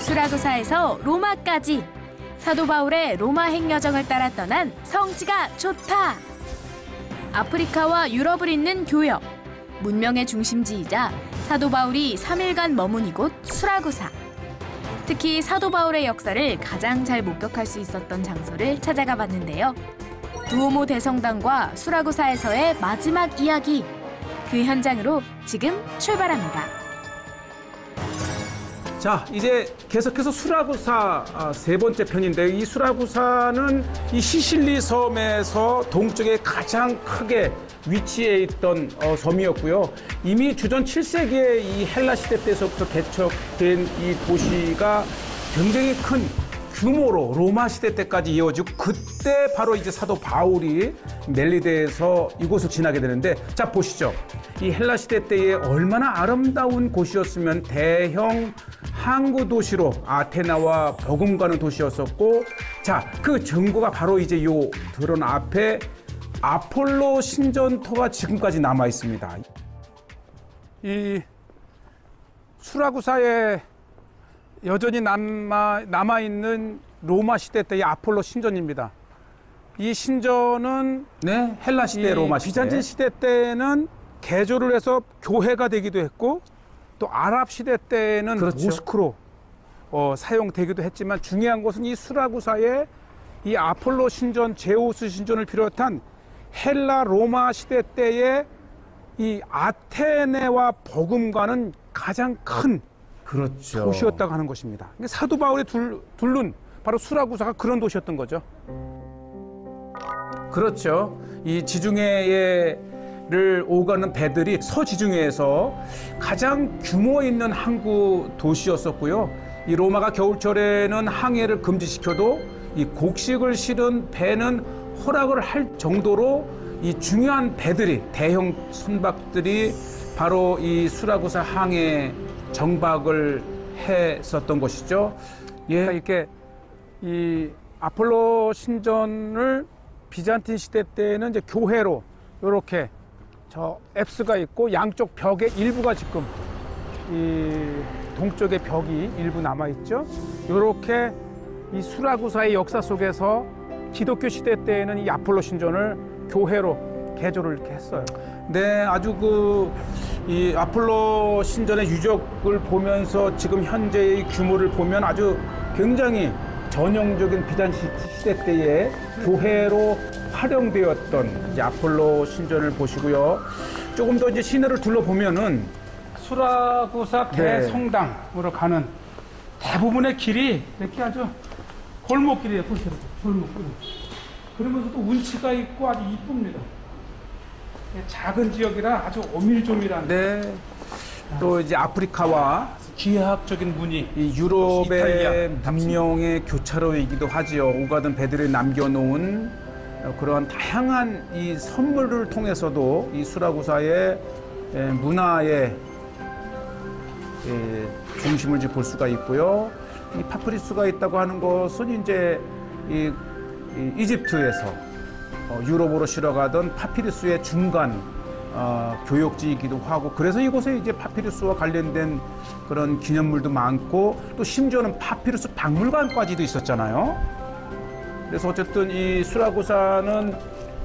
수라구사에서 로마까지 사도 바울의 로마 행여정을 따라 떠난 성지가 좋다. 아프리카와 유럽을 잇는 교역, 문명의 중심지이자 사도 바울이 3일간 머문 이곳 수라구사. 특히 사도 바울의 역사를 가장 잘 목격할 수 있었던 장소를 찾아가 봤는데요. 두오모 대성당과 수라구사에서의 마지막 이야기, 그 현장으로 지금 출발합니다. 자, 이제 계속해서 수라구사 세 번째 편인데, 이 수라구사는 이 시실리 섬에서 동쪽에 가장 크게 위치해 있던 섬이었고요. 이미 주전 7세기에 이 헬라 시대 때서부터 개척된 이 도시가 굉장히 큰 규모로 로마 시대 때까지 이어지고, 그때 바로 이제 사도 바울이 멜리데에서 이곳을 지나게 되는데, 자 보시죠. 이 헬라 시대 때에 얼마나 아름다운 곳이었으면 대형 항구 도시로 아테나와 버금가는 도시였었고, 자 그 증거가 바로 이제 요 드론 앞에 아폴로 신전터가 지금까지 남아 있습니다. 이 수라구사에 여전히 남아 있는 로마 시대 때의 아폴로 신전입니다. 이 신전은 네, 헬라 시대, 로마 시대. 비잔틴 시대 때는 개조를 해서 교회가 되기도 했고, 또 아랍 시대 때는 그렇죠. 모스크로 사용되기도 했지만, 중요한 것은 이 수라구사의 이 아폴로 신전, 제우스 신전을 비롯한 헬라 로마 시대 때의 이 아테네와 버금가는 가장 큰 그렇죠. 도시였다고 하는 것입니다. 사도 바울이 둘른 바로 수라구사가 그런 도시였던 거죠. 그렇죠. 이 지중해를 오가는 배들이 서지중해에서 가장 규모 있는 항구 도시였었고요. 이 로마가 겨울철에는 항해를 금지시켜도 이 곡식을 실은 배는 허락을 할 정도로 이 중요한 배들이, 대형 선박들이 바로 이 수라구사 항해 정박을 했었던 것이죠. 그러니까 이렇게 이 아폴로 신전을 비잔틴 시대 때는 이제 교회로 이렇게 저 앱스가 있고, 양쪽 벽의 일부가 지금 이 동쪽의 벽이 일부 남아 있죠. 이렇게 이 수라구사의 역사 속에서 기독교 시대 때에는 이 아폴로 신전을 교회로 개조를 이렇게 했어요. 네, 아주 이 아폴로 신전의 유적을 보면서 지금 현재의 규모를 보면 아주 굉장히 전형적인 비잔틴 시대 때의 교회로 활용되었던 이제 아폴로 신전을 보시고요. 조금 더 이제 시내를 둘러보면은 수라구사 대성당으로 가는 대부분의 길이 이렇게 아주 골목길이에요. 보시죠. 골목길. 그러면서도 운치가 있고 아주 이쁩니다. 작은 지역이라 아주 오밀조밀한. 네. 또 이제 아프리카와 기하학적인 무늬. 이 유럽의 이탈리아, 문명의 교차로이기도 하지요. 오가던 배들이 남겨놓은 그러한 다양한 이 선물을 통해서도 이 수라구사의 문화의 중심을 볼 수가 있고요. 이 파피루스가 있다고 하는 것은 이제 이집트에서 유럽으로 실어가던 파피루스의 중간 교역지이기도 하고, 그래서 이곳에 이제 파피루스와 관련된 그런 기념물도 많고, 또 심지어는 파피루스 박물관까지도 있었잖아요. 그래서 어쨌든 이 수라구사는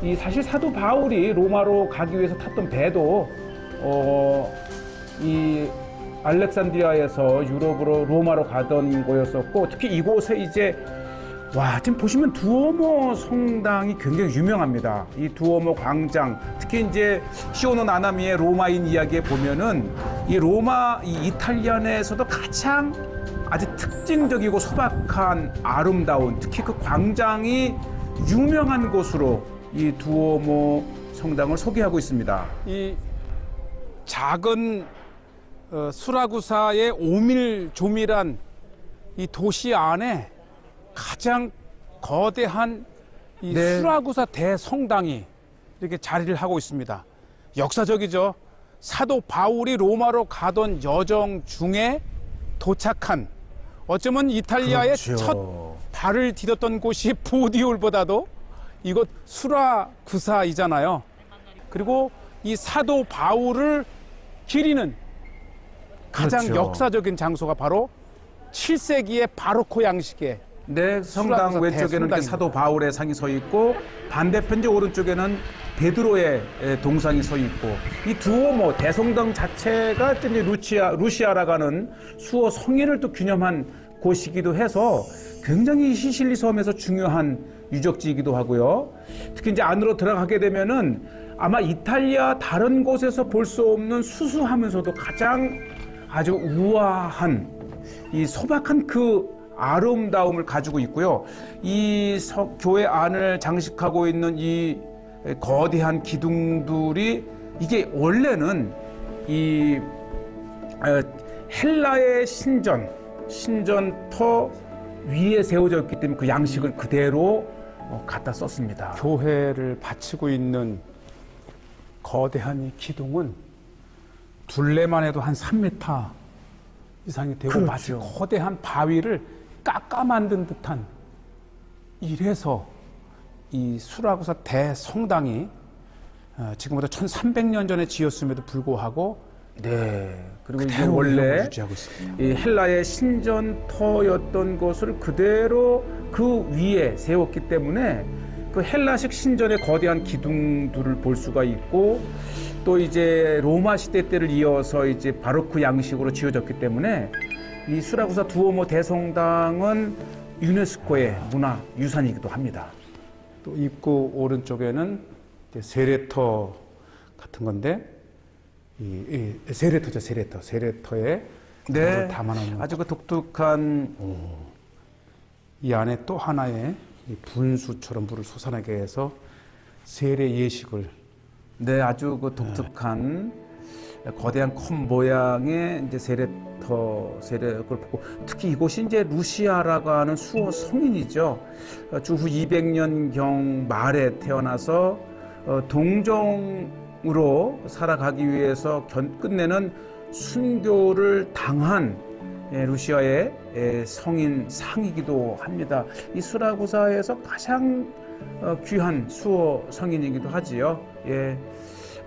이 사실 사도 바울이 로마로 가기 위해서 탔던 배도 이 알렉산드리아에서 유럽으로 로마로 가던 거였었고, 특히 이곳에 이제 지금 보시면 두오모 성당이 굉장히 유명합니다. 이 두오모 광장, 특히 이제 시오노 나나미의 로마인 이야기에 보면은 이 이탈리아 내에서도 가장 아주 특징적이고 소박한 아름다운, 특히 그 광장이 유명한 곳으로 이 두오모 성당을 소개하고 있습니다. 이 작은 수라구사의 오밀조밀한 이 도시 안에 가장 거대한 이 수라구사 대성당이 이렇게 자리를 하고 있습니다. 역사적이죠. 사도 바울이 로마로 가던 여정 중에 도착한, 어쩌면 이탈리아의 그렇죠. 첫 발을 디뎠던 곳이 보디올보다도 이곳 수라구사이잖아요. 그리고 이 사도 바울을 기리는 가장 그렇죠. 역사적인 장소가 바로 7세기의 바로코 양식의 네, 성당 수라구사 왼쪽에는 이렇게 대성당입니다. 사도 바울의 상이 서 있고 반대편 이제 오른쪽에는 베드로의 동상이 서 있고 이 두오모 대성당 자체가 이제 루시아라고 하는 수호 성인을 또 기념한 곳이기도 해서 굉장히 시실리 섬에서 중요한 유적지이기도 하고요. 특히 이제 안으로 들어가게 되면은 아마 이탈리아 다른 곳에서 볼 수 없는 수수하면서도 가장 아주 우아한 이 소박한 그 아름다움을 가지고 있고요. 이 교회 안을 장식하고 있는 이 거대한 기둥들이 이게 원래는 이 헬라의 신전터 위에 세워져 있기 때문에 그 양식을 그대로 갖다 썼습니다. 교회를 바치고 있는 거대한 이 기둥은 둘레만 해도 한 3m 이상이 되고 그렇죠. 마치 거대한 바위를 깎아 만든 듯한, 이래서 이 수라구사 대성당이 지금부터 1300년 전에 지었음에도 불구하고 네. 그리고 이게 그대로 원래 운영을 유지하고 있습니다. 이 헬라의 신전터였던 것을 그대로 그 위에 세웠기 때문에 그 헬라식 신전의 거대한 기둥들을 볼 수가 있고 또 이제 로마 시대 때를 이어서 이제 바로크 양식으로 지어졌기 때문에 이 수라구사 두오모 대성당은 유네스코의 문화유산이기도 합니다. 또 입구 오른쪽에는 이제 세레터 같은 건데 세레터죠, 세레터에 네, 담아놓는 아주 그 독특한 이 안에 또 하나의 이 분수처럼 물을 솟아나게 해서 세례 예식을, 네, 아주 그 독특한 거대한 컵 모양의 이제 세례를 보고 특히 이곳이 이제 루시아라고 하는 수호 성인이죠. 주후 200년경 말에 태어나서 동정으로 살아가기 위해서 끝내는 순교를 당한 루시아의 성인 상이기도 합니다. 이 수라구사에서 가장 귀한 수호 성인이기도 하지요. 예.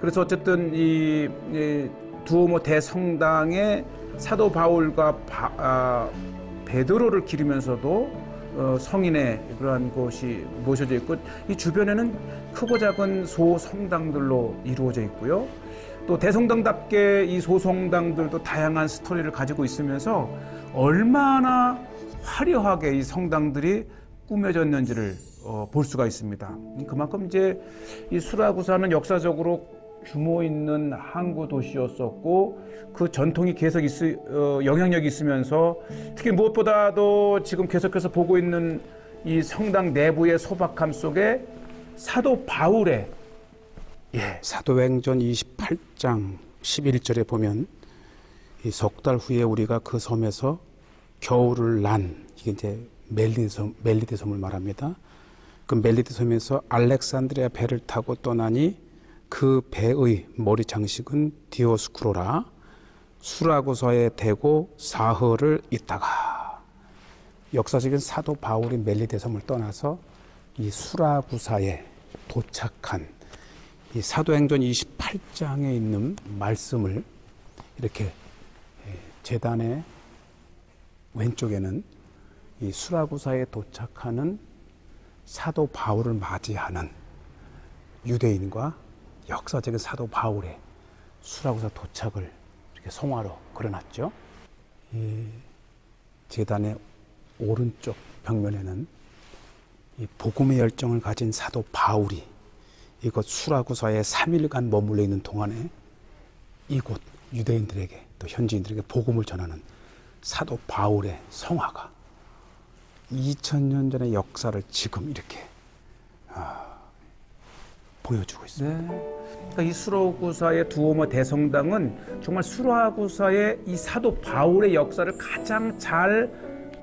그래서 어쨌든 이 두오모 대성당에 사도 바울과 베드로를 기리면서도 성인의 그러한 곳이 모셔져 있고 이 주변에는 크고 작은 소성당들로 이루어져 있고요. 또 대성당답게 이 소성당들도 다양한 스토리를 가지고 있으면서 얼마나 화려하게 이 성당들이 꾸며졌는지를 볼 수가 있습니다. 그만큼 이제 이 수라구사는 역사적으로 규모 있는 항구 도시였었고 그 전통이 계속 영향력이 있으면서 특히 무엇보다도 지금 계속해서 보고 있는 이 성당 내부의 소박함 속에 사도 바울의 사도행전 28장 11절에 보면 이 석 달 후에 우리가 그 섬에서 겨울을 난, 이게 이제 멜리데 섬을 말합니다. 그 멜리데 섬에서 알렉산드리아 배를 타고 떠나니 그 배의 머리 장식은 디오스쿠로라, 수라구사에 대고 사흘을 있다가 역사적인 사도 바울이 멜리데 섬을 떠나서 이 수라구사에 도착한 이 사도행전 28장에 있는 말씀을 이렇게 제단의 왼쪽에는 이 수라구사에 도착하는 사도 바울을 맞이하는 유대인과 역사적인 사도 바울의 수라구사 도착을 이렇게 성화로 그려놨죠. 이 제단의 오른쪽 벽면에는 이 복음의 열정을 가진 사도 바울이 이곳 수라구사에 3일간 머물러 있는 동안에 이곳 유대인들에게 또 현지인들에게 복음을 전하는 사도 바울의 성화가 2000년 전의 역사를 지금 이렇게 보여주고 있습니다. 네. 그러니까 이 수라구사의 두오모 대성당은 정말 수라구사의 이 사도 바울의 역사를 가장 잘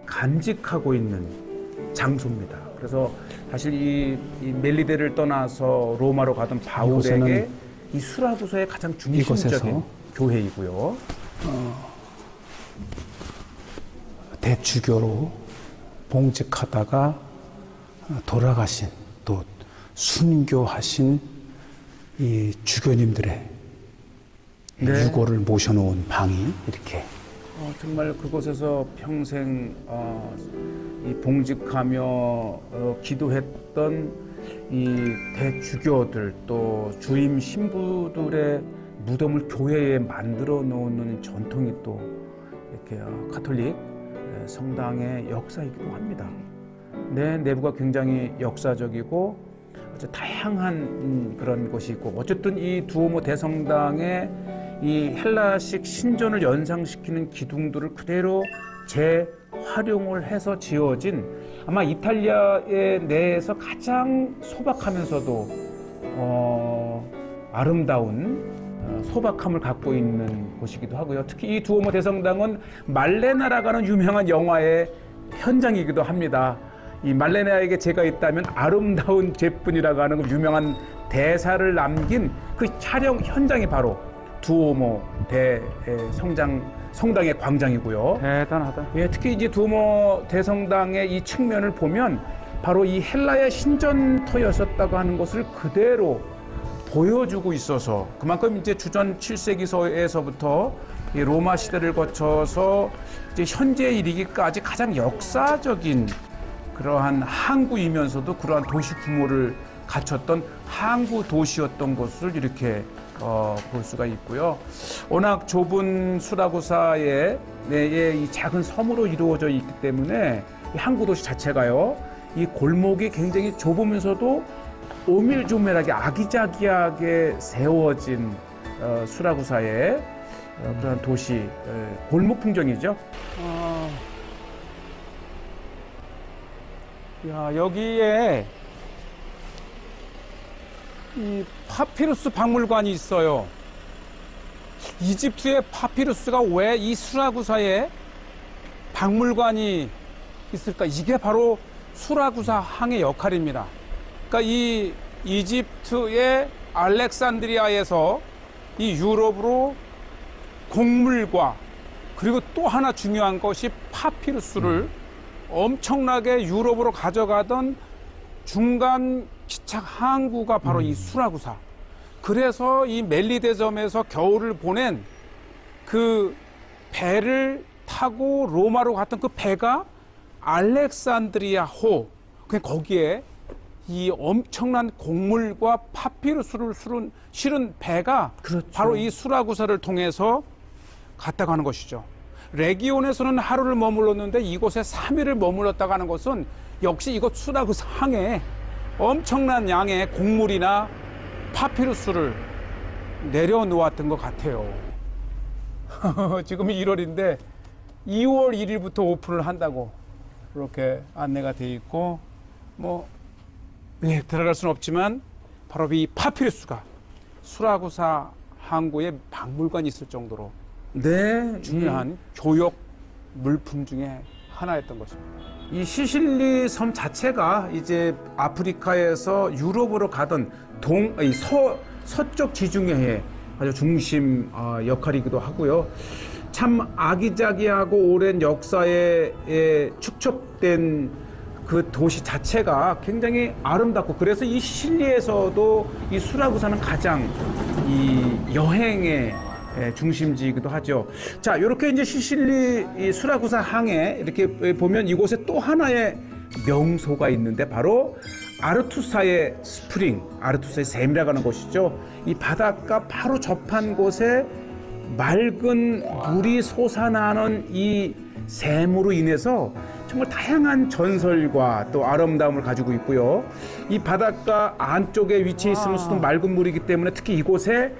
간직하고 있는 장소입니다. 그래서 사실 이 멜리데를 떠나서 로마로 가던 바울에게 이 수라구사의 가장 중심적인 교회이고요. 대주교로 봉직하다가 돌아가신 또 순교하신 이 주교님들의 유골을 모셔놓은 방이 이렇게 정말 그곳에서 평생 이 봉직하며 기도했던 이 대주교들 또 주임 신부들의 무덤을 교회에 만들어 놓는 전통이 또 이렇게 가톨릭 성당의 역사이기도 합니다. 내부가 굉장히 역사적이고 아주 다양한 그런 것이 있고 어쨌든 이 두오모 대성당의 이 헬라식 신전을 연상시키는 기둥들을 그대로 재활용을 해서 지어진 아마 이탈리아의 내에서 가장 소박하면서도 아름다운 소박함을 갖고 있는 곳이기도 하고요. 특히 이 두오모 대성당은 말레나라고 하는 유명한 영화의 현장이기도 합니다. 이 말레나에게 죄가 있다면 아름다운 죄뿐이라고 하는 유명한 대사를 남긴 그 촬영 현장이 바로 두오모 성당의 광장이고요. 대단하다. 예, 특히 이제 두오모 대성당의 이 측면을 보면 바로 이 헬라의 신전터였었다고 하는 것을 그대로 보여주고 있어서 그만큼 이제 주전 7세기서에서부터 이 로마 시대를 거쳐서 이제 현재에 이르기까지 가장 역사적인 그러한 항구이면서도 그러한 도시 규모를 갖췄던 항구 도시였던 것을 이렇게 볼 수가 있고요. 워낙 좁은 수라구사의 내에 이 작은 섬으로 이루어져 있기 때문에 이 항구 도시 자체가요, 이 골목이 굉장히 좁으면서도 오밀조밀하게 아기자기하게 세워진 수라구사의 그런 도시 골목 풍경이죠. 야, 여기에 이 파피루스 박물관이 있어요. 이집트의 파피루스가 왜 이 수라구사에 박물관이 있을까? 이게 바로 수라구사 항의 역할입니다. 그러니까 이 이집트의 알렉산드리아에서 이 유럽으로 곡물과 그리고 또 하나 중요한 것이 파피루스를 엄청나게 유럽으로 가져가던 중간 기착 항구가 바로 이 수라구사. 그래서 이 멜리대점에서 겨울을 보낸 그 배를 타고 로마로 갔던 그 배가 알렉산드리아호. 거기에 이 엄청난 곡물과 파피루스를 실은 배가 그렇죠. 바로 이 수라구사를 통해서 갔다가 하는 것이죠. 레기온에서는 하루를 머물렀는데 이곳에 3일을 머물렀다가 하는 것은 역시 이곳 수라구사 항에 엄청난 양의 곡물이나 파피루스를 내려놓았던 것 같아요. 지금이 1월인데 2월 1일부터 오픈을 한다고 그렇게 안내가 돼 있고 들어갈 수는 없지만 바로 이 파피루스가 수라구사 항구에 박물관이 있을 정도로 중요한 교역 물품 중에 하나였던 것입니다. 이 시실리 섬 자체가 이제 아프리카에서 유럽으로 가던 서쪽 지중해의 아주 중심 역할이기도 하고요. 참 아기자기하고 오랜 역사에 축적된 그 도시 자체가 굉장히 아름답고 그래서 이 시실리에서도 이 수라구사는 가장 이 여행의 중심지이기도 하죠. 자, 이렇게 이제 시실리 이 수라구사 항에 이렇게 보면 이곳에 또 하나의 명소가 있는데 바로 아르투사의 스프링, 아르투사의 샘이라고 하는 곳이죠. 이 바닷가 바로 접한 곳에 맑은 물이 솟아나는 이 샘으로 인해서 정말 다양한 전설과 또 아름다움을 가지고 있고요. 이 바닷가 안쪽에 위치해 있으면서도 맑은 물이기 때문에 특히 이곳에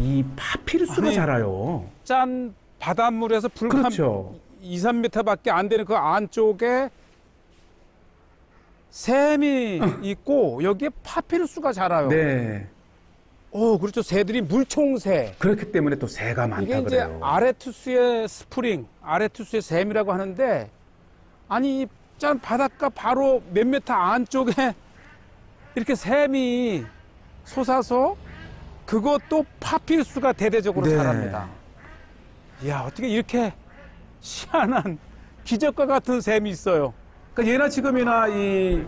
이 파피루스가 자라요. 짠 바닷물에서 불 그렇죠. 2, 3m밖에 안 되는 그 안쪽에 샘이 있고 여기에 파피루스가 자라요. 네. 그렇죠. 새들이 물총새. 그렇기 때문에 또 새가 많다 이게 이제 그래요. 아레투스의 스프링, 아레투스의 샘이라고 하는데 아니 짠 바닷가 바로 몇 미터 안쪽에 이렇게 샘이 솟아서 그것도 파피루스가 대대적으로 네. 자랍니다. 이야, 어떻게 이렇게 희한한 기적과 같은 샘이 있어요. 그러니까 예나 지금이나 이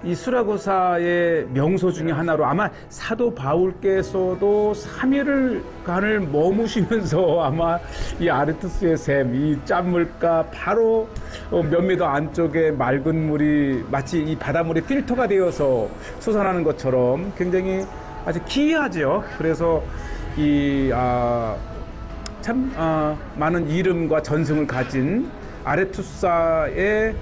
이 수라고사의 명소 중에 하나로 아마 사도 바울께서도 3일간을 머무시면서 아마 이 아르투스의 샘, 이 짠물가 바로 몇 미터 안쪽에 맑은 물이 마치 이 바닷물의 필터가 되어서 솟아나는 것처럼 굉장히 아주 기이하죠. 그래서 많은 이름과 전승을 가진 아레투사의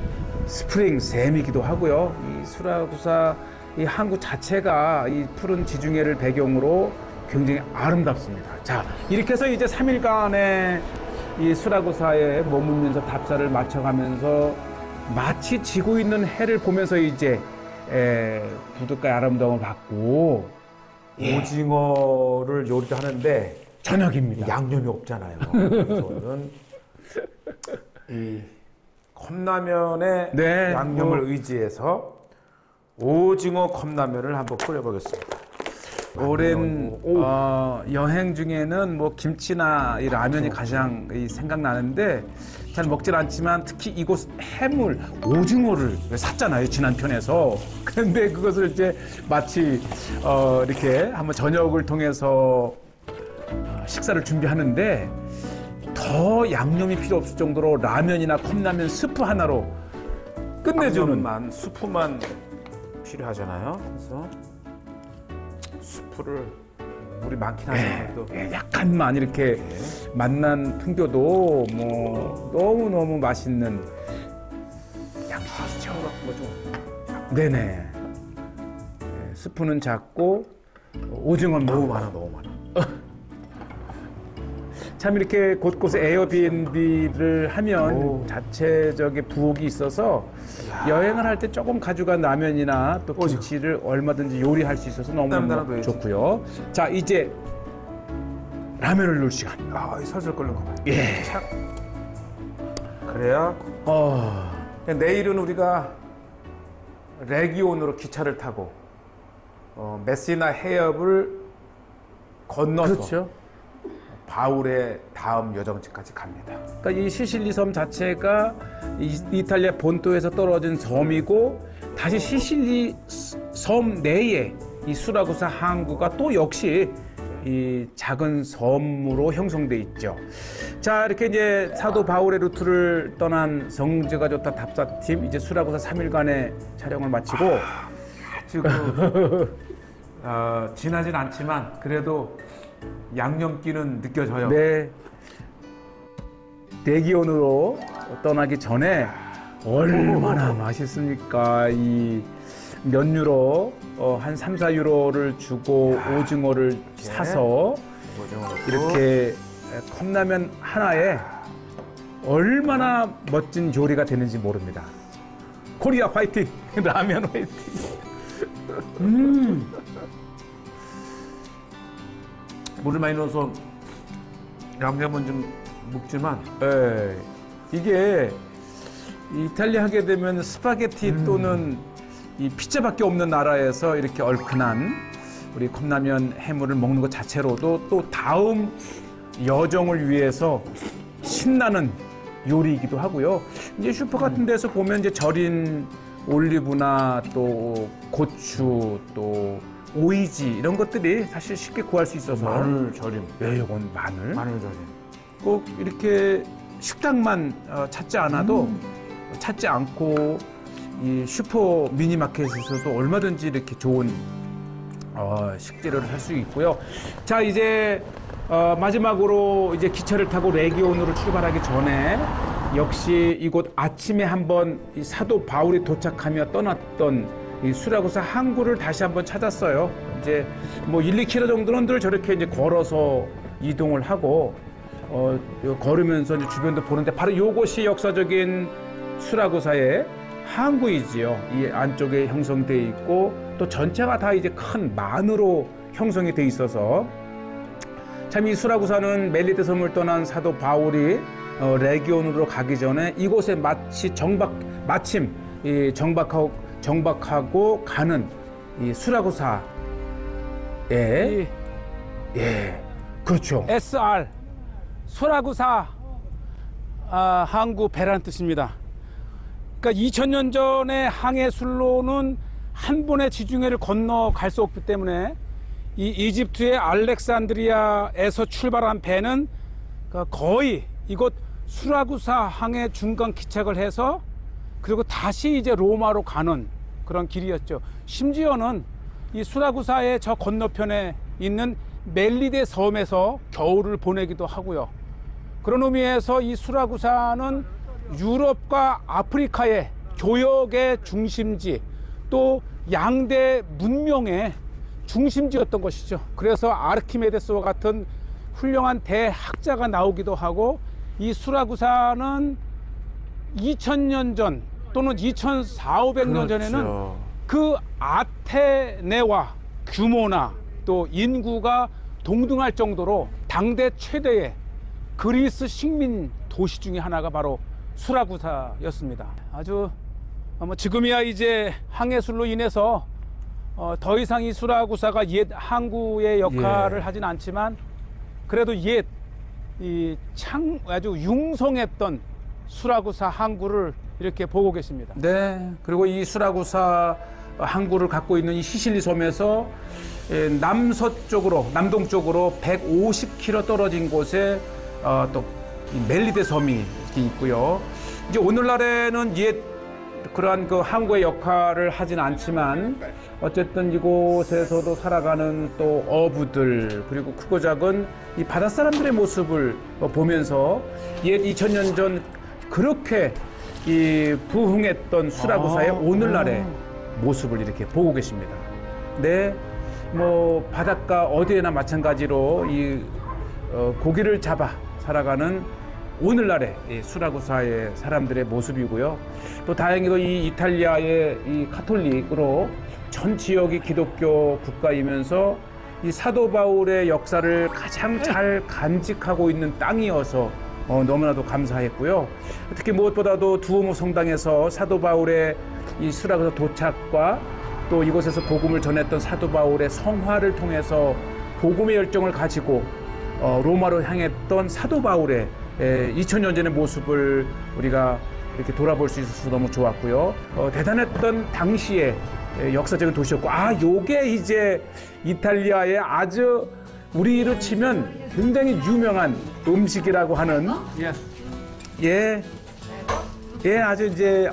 스프링 샘이기도 하고요. 이 수라구사 이 항구 자체가 이 푸른 지중해를 배경으로 굉장히 아름답습니다. 자, 이렇게 해서 이제 3일간의 이 수라구사에 머물면서 답사를 마쳐가면서 마치 지고 있는 해를 보면서 이제 부둣가의 아름다움을 받고 오징어를 요리를 하는데 저녁입니다. 양념이 없잖아요. 그래서 오늘은 이 컵라면의 네, 양념을 의지해서 오징어 컵라면을 한번 끓여보겠습니다. 오랜 여행 중에는 뭐 김치나 이 라면이 가장 생각나는데 잘 먹질 않지만 특히 이곳 해물 오징어를 샀잖아요, 지난 편에서. 그런데 그것을 이제 마치 이렇게 한번 저녁을 통해서 식사를 준비하는데 더 양념이 필요 없을 정도로 라면이나 컵라면 스프 하나로 끝내주는 수프만 필요하잖아요. 그래서 수프를 물이 많긴 하지만 약간만 이렇게 맛난 풍겨도 뭐 너무너무 맛있는 양식이죠. 같은 거 좀. 네네. 네, 스프는 작고 오징어는 너무 많아, 너무 많아. 참 이렇게 곳곳에 에어비앤비를 하면 자체적인 부엌이 있어서 여행을 할 때 조금 가져간 라면이나 또 김치를 얼마든지 요리할 수 있어서 너무 좋고요. 자, 이제 라면을 넣을 시간. 설설 끓는 거 봐요. 예. 착. 그래야 내일은 우리가 레기온으로 기차를 타고 메시나 해협을 건너서 그렇죠. 바울의 다음 여정지까지 갑니다. 그러니까 이 시실리 섬 자체가 이탈리아 본토에서 떨어진 섬이고 다시 시실리 섬 내에 이 수라구사 항구가 또 역시 이 작은 섬으로 형성돼 있죠. 자, 이렇게 이제 사도 바울의 루트를 떠난 성지가 좋다 답사팀 이제 수라구사 3일간의 촬영을 마치고 지금 진하진 않지만 그래도 양념기는 느껴져요. 네. 레기온으로 떠나기 전에 얼마나 맛있습니까? 이 몇 유로, 한 3, 4유로를 주고 오징어를 사서 이렇게 컵라면 하나에 얼마나 멋진 요리가 되는지 모릅니다. 코리아 화이팅! 라면 화이팅! 물을 많이 넣어서 양념은 좀 묵지만 이게 이탈리아 하게 되면 스파게티 또는 이 피자밖에 없는 나라에서 이렇게 얼큰한 우리 컵라면 해물을 먹는 것 자체로도 또 다음 여정을 위해서 신나는 요리이기도 하고요. 이제 슈퍼 같은 데서 보면 이제 절인 올리브나 또 고추 또 오이지 이런 것들이 사실 쉽게 구할 수 있어서 마늘 절임. 네, 이건 마늘 절임. 꼭 이렇게 식당만 찾지 않아도 찾지 않고 이 슈퍼 미니마켓에서도 얼마든지 이렇게 좋은 식재료를 살 수 있고요. 자, 이제 마지막으로 이제 기차를 타고 레기온으로 출발하기 전에 역시 이곳 아침에 한번 이 사도 바울이 도착하며 떠났던 이 수라구사 항구를 다시 한번 찾았어요. 이제 뭐 1, 2km 정도는 늘 저렇게 이제 걸어서 이동을 하고 걸으면서 이제 주변도 보는데 바로 이곳이 역사적인 수라구사의 항구이지요. 이 안쪽에 형성돼 있고 또 전체가 다 이제 큰 만으로 형성이 돼 있어서 참 이 수라구사는 멜리데 섬을 떠난 사도 바울이 레기온으로 가기 전에 이곳에 마침 이 정박하고 가는 이 수라구사에 그렇죠. SR 수라구사 항구 배라는 뜻입니다. 그러니까 2000년 전의 항해 술로는 한 번의 지중해를 건너갈 수 없기 때문에 이 이집트의 알렉산드리아에서 출발한 배는 거의 이곳 수라구사 항에 중간 기착을 해서 그리고 다시 이제 로마로 가는 그런 길이었죠. 심지어는 이 수라구사의 저 건너편에 있는 멜리데 섬에서 겨울을 보내기도 하고요. 그런 의미에서 이 수라구사는 유럽과 아프리카의 교역의 중심지, 또 양대 문명의 중심지였던 것이죠. 그래서 아르키메데스와 같은 훌륭한 대학자가 나오기도 하고, 이 수라구사는 2000년 전 또는 2400~500년 전에는 그 아테네와 규모나 또 인구가 동등할 정도로 당대 최대의 그리스 식민 도시 중에 하나가 바로 수라구사였습니다. 아주 지금이야 이제 항해술로 인해서 더 이상 이 수라구사가 옛 항구의 역할을 하진 않지만, 그래도 옛 이 아주 융성했던 수라구사 항구를 이렇게 보고 계십니다. 네. 그리고 이 수라구사 항구를 갖고 있는 이 시실리 섬에서 남서쪽으로, 남동쪽으로 150km 떨어진 곳에 또 멜리데 섬이 있고요. 이제 오늘날에는 옛 그러한 그 항구의 역할을 하진 않지만, 어쨌든 이곳에서도 살아가는 또 어부들, 그리고 크고 작은 이 바다 사람들의 모습을 보면서 옛 2000년 전 그렇게 이 부흥했던 수라구사의 오늘날의 모습을 이렇게 보고 계십니다. 네, 뭐 바닷가 어디에나 마찬가지로 이 고기를 잡아 살아가는 오늘날의 이 수라구사의 사람들의 모습이고요. 또 다행히도 이 이탈리아의 이 카톨릭으로 전 지역이 기독교 국가이면서 이 사도 바울의 역사를 가장 잘 간직하고 있는 땅이어서 너무나도 감사했고요. 특히 무엇보다도 두오모 성당에서 사도 바울의 이 수라구사 도착과 또 이곳에서 복음을 전했던 사도 바울의 성화를 통해서 복음의 열정을 가지고 로마로 향했던 사도 바울의 2000년 전의 모습을 우리가 이렇게 돌아볼 수 있어서 너무 좋았고요. 대단했던 당시의 역사적인 도시였고, 요게 이제 이탈리아의 아주 우리로 치면 굉장히 유명한 음식이라고 하는 아주 이제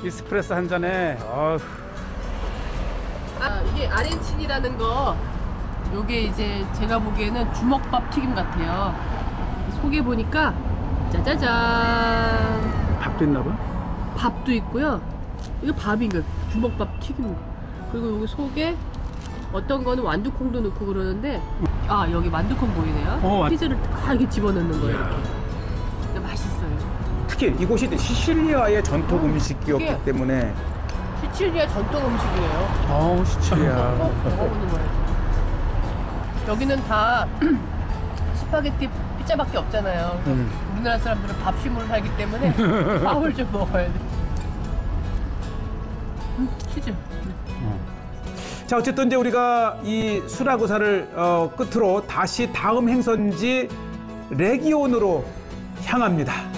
이스프레소 한 잔에 이게 아렌친이라는 거, 요게 이제 제가 보기에는 주먹밥 튀김 같아요. 속에 보니까 짜자잔, 밥도 있나 봐. 밥도 있고요. 이거 밥인가? 주먹밥 튀김. 그리고 여기 속에 어떤 거는 완두콩도 넣고 그러는데, 여기 완두콩 보이네요. 치즈를 다 이렇게 집어넣는 거예요. 이렇게. 근데 맛있어요. 특히 이곳이 시칠리아의 전통 음식이었기 때문에. 시칠리아 전통 음식이에요. 시칠리아. 꼭 먹어보는 거예요. 여기는 다 스파게티, 피자밖에 없잖아요. 우리나라 사람들은 밥심으로 살기 때문에 밥을 좀 먹어야 돼. 치즈. 자, 어쨌든 이제 우리가 이 수라구사를 끝으로 다시 다음 행선지 레기온으로 향합니다.